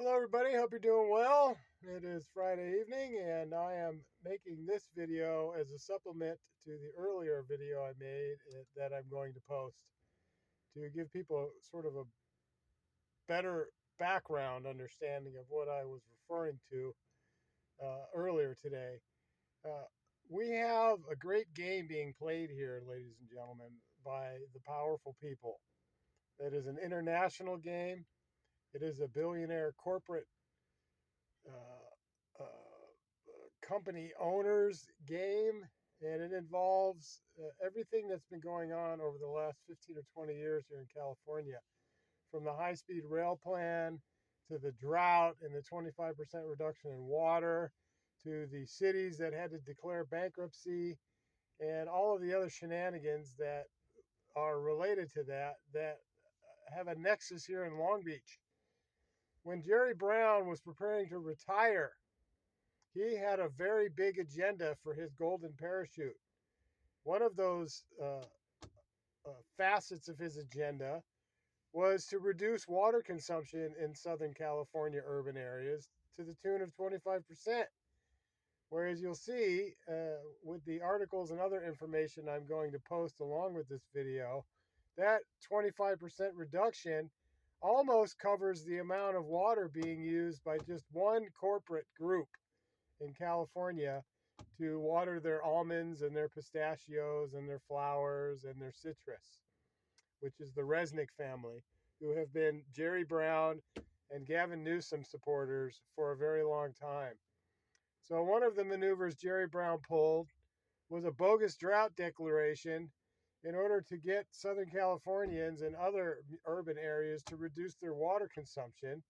Hello, everybody. Hope you're doing well. It is Friday evening, and I am making this video as a supplement to the earlier video I made that I'm going to post to give people sort of a better background understanding of what I was referring to earlier today. Uh, we have a great game being played here, ladies and gentlemen, by the powerful people. It is an international game. It is a billionaire corporate uh, company owners game, and it involves everything that's been going on over the last 15 or 20 years here in California, from the high-speed rail plan to the drought and the 25% reduction in water to the cities that had to declare bankruptcy and all of the other shenanigans that are related to that have a nexus here in Long Beach. When Jerry Brown was preparing to retire, he had a very big agenda for his golden parachute. One of those facets of his agenda was to reduce water consumption in Southern California urban areas to the tune of 25%. Whereas you'll see with the articles and other information I'm going to post along with this video, that 25% reduction almost covers the amount of water being used by just one corporate group in California to water their almonds and their pistachios and their flowers and their citrus, which is the Resnick family, who have been Jerry Brown and Gavin Newsom supporters for a very long time. So one of the maneuvers Jerry Brown pulled was a bogus drought declaration in order to get Southern Californians and other urban areas to reduce their water consumption,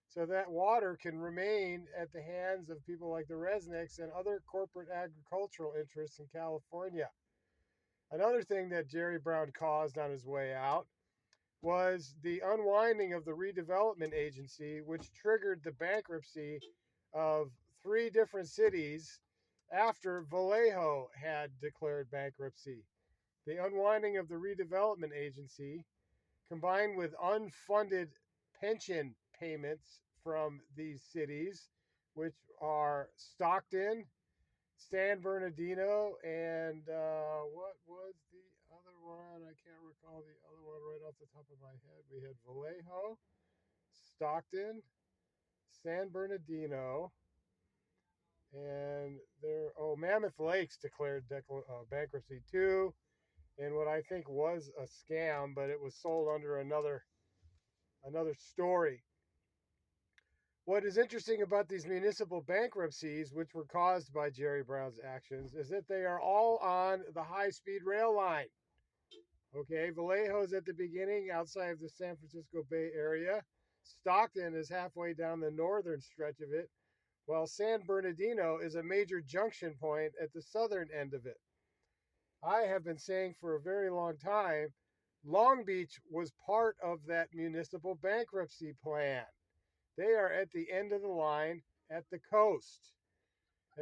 so that water can remain at the hands of people like the Resnicks and other corporate agricultural interests in California. Another thing that Jerry Brown caused on his way out was the unwinding of the redevelopment agency, which triggered the bankruptcy of 3 different cities after Vallejo had declared bankruptcy. The unwinding of the redevelopment agency, combined with unfunded pension payments from these cities, which are Stockton, San Bernardino, and what was the other one? I can't recall the other one right off the top of my head. We had Vallejo, Stockton, San Bernardino, and Mammoth Lakes declared bankruptcy too, in what I think was a scam, but it was sold under another story. What is interesting about these municipal bankruptcies, which were caused by Jerry Brown's actions, is that they are all on the high-speed rail line. Okay, Vallejo's at the beginning outside of the San Francisco Bay Area. Stockton is halfway down the northern stretch of it, while San Bernardino is a major junction point at the southern end of it. I have been saying for a very long time, Long Beach was part of that municipal bankruptcy plan. They are at the end of the line at the coast.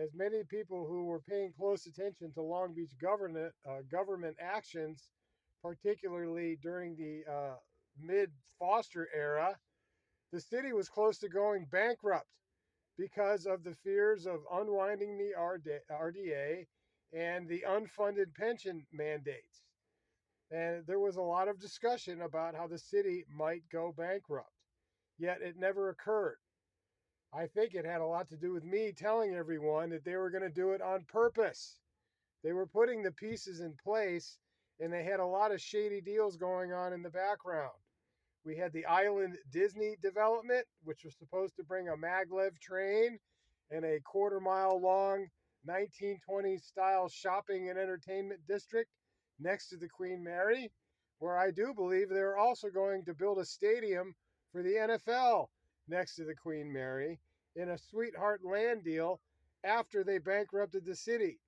As many people who were paying close attention to Long Beach government actions, particularly during the mid-Foster era, the city was close to going bankrupt because of the fears of unwinding the RDA and the unfunded pension mandates. And there was a lot of discussion about how the city might go bankrupt. Yet it never occurred. I think it had a lot to do with me telling everyone that they were going to do it on purpose. They were putting the pieces in place, and they had a lot of shady deals going on in the background. We had the Island Disney development, which was supposed to bring a maglev train and a quarter-mile long 1920s style shopping and entertainment district next to the Queen Mary, where I do believe they're also going to build a stadium for the NFL next to the Queen Mary in a sweetheart land deal after they bankrupted the city.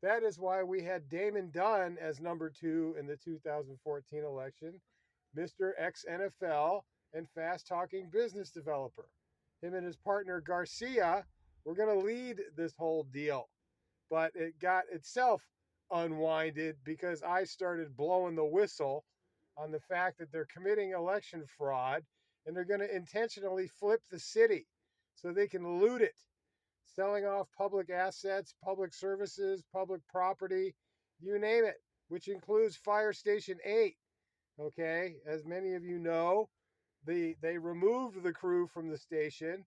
That is why we had Damon Dunn as number 2 in the 2014 election, Mr. ex-NFL and fast-talking business developer. Him and his partner Garcia were going to lead this whole deal, but it got itself unwinded because I started blowing the whistle on the fact that they're committing election fraud and they're going to intentionally flip the city so they can loot it, selling off public assets, public services, public property, you name it, which includes Fire Station 8. Okay, as many of you know, they removed the crew from the station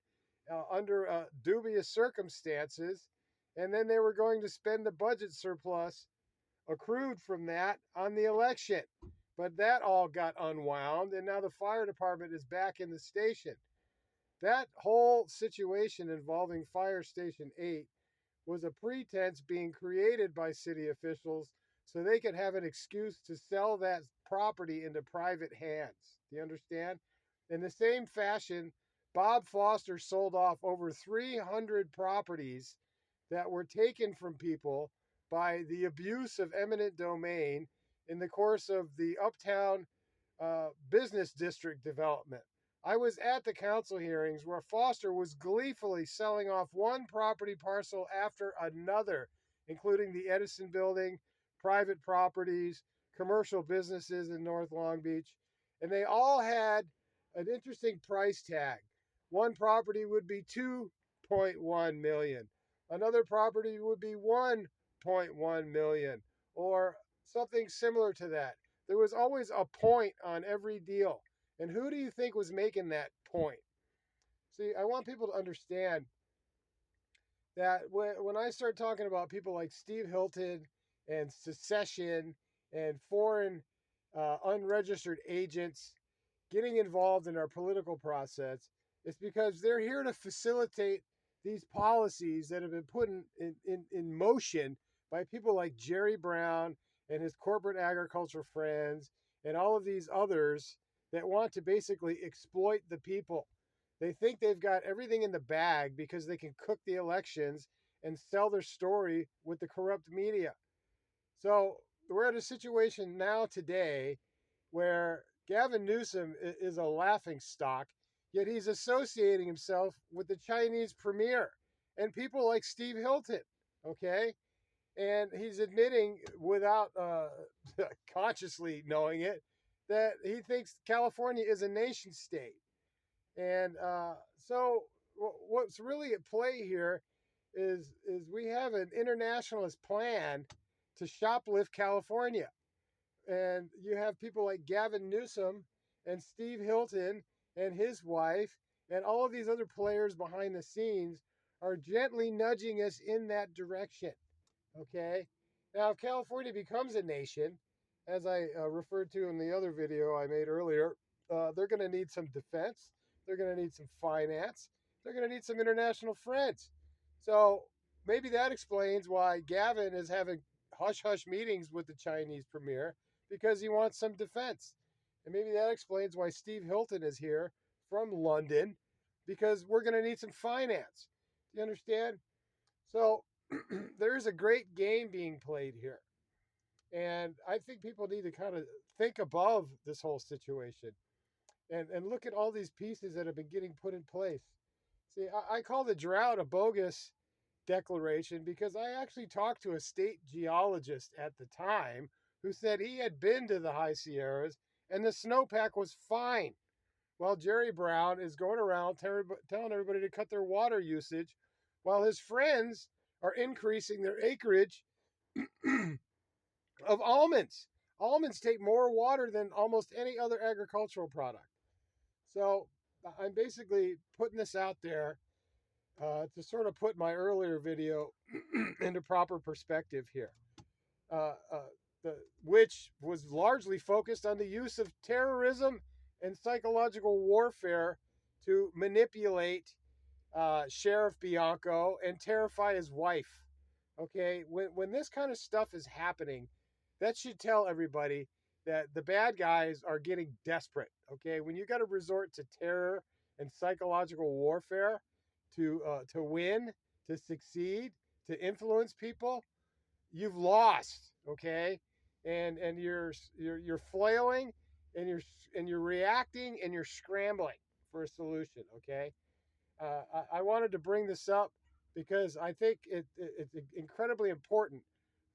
under dubious circumstances, and then they were going to spend the budget surplus accrued from that on the election. But that all got unwound, and now the fire department is back in the station. That whole situation involving Fire Station 8 was a pretense being created by city officials so they could have an excuse to sell that property into private hands. Do you understand? In the same fashion, Bob Foster sold off over 300 properties that were taken from people by the abuse of eminent domain in the course of the Uptown business district development. I was at the council hearings where Foster was gleefully selling off one property parcel after another, including the Edison building, private properties, commercial businesses in North Long Beach, and they all had an interesting price tag. One property would be 2.1 million. Another property would be 1.1 million or something similar to that. There was always a point on every deal. And who do you think was making that point? See, I want people to understand that when I start talking about people like Steve Hilton and secession and foreign unregistered agents getting involved in our political process, it's because they're here to facilitate these policies that have been put in motion by people like Jerry Brown and his corporate agriculture friends and all of these others that want to basically exploit the people. They think they've got everything in the bag because they can cook the elections and sell their story with the corrupt media. So we're at a situation now today where Gavin Newsom is a laughing stock, yet he's associating himself with the Chinese premier and people like Steve Hilton, okay? And he's admitting without consciously knowing it that he thinks California is a nation state. And so what's really at play here is we have an internationalist plan to shoplift California. And you have people like Gavin Newsom and Steve Hilton and his wife and all of these other players behind the scenes are gently nudging us in that direction. Okay? Now, if California becomes a nation, as I referred to in the other video I made earlier, they're going to need some defense. They're going to need some finance. They're going to need some international friends. So maybe that explains why Gavin is having hush-hush meetings with the Chinese premier, because he wants some defense. And maybe that explains why Steve Hilton is here from London, because we're going to need some finance. Do you understand? So there's a great game being played here. And I think people need to kind of think above this whole situation and look at all these pieces that have been getting put in place. See, I call the drought a bogus declaration because I actually talked to a state geologist at the time who said he had been to the high Sierras and the snowpack was fine, while Jerry Brown is going around telling everybody to cut their water usage while his friends are increasing their acreage of almonds. Almonds take more water than almost any other agricultural product. So I'm basically putting this out there to sort of put my earlier video into proper perspective here, which was largely focused on the use of terrorism and psychological warfare to manipulate Sheriff Bianco and terrify his wife. Okay, when this kind of stuff is happening, that should tell everybody that the bad guys are getting desperate. Okay, when you got to resort to terror and psychological warfare to win, to succeed, to influence people, you've lost. Okay, and you're flailing, and you're reacting, and you're scrambling for a solution. Okay, I wanted to bring this up because I think it's incredibly important,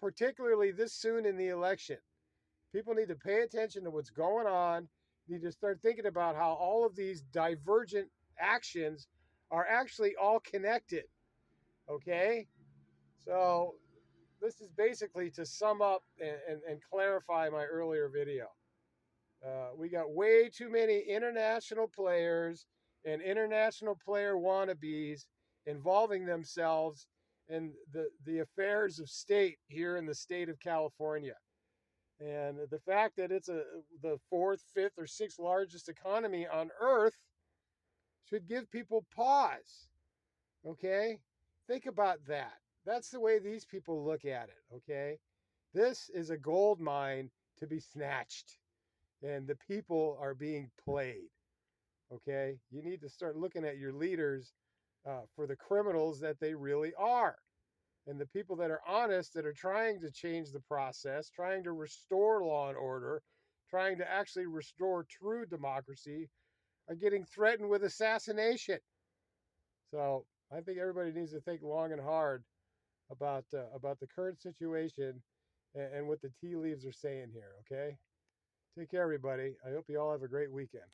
particularly this soon in the election. People need to pay attention to what's going on need to start thinking about how all of these divergent actions are actually all connected. Okay? So this is basically to sum up and clarify my earlier video. We got way too many international players and international player wannabes involving themselves in the affairs of state here in the state of California. And the fact that it's the fourth, fifth, or sixth largest economy on earth should give people pause. Okay? Think about that. That's the way these people look at it. Okay? This is a gold mine to be snatched, and the people are being played. Okay? You need to start looking at your leaders for the criminals that they really are. And the people that are honest, that are trying to change the process, trying to restore law and order, trying to actually restore true democracy, are getting threatened with assassination. So I think everybody needs to think long and hard about the current situation and what the tea leaves are saying here. Okay, take care, everybody. I hope you all have a great weekend.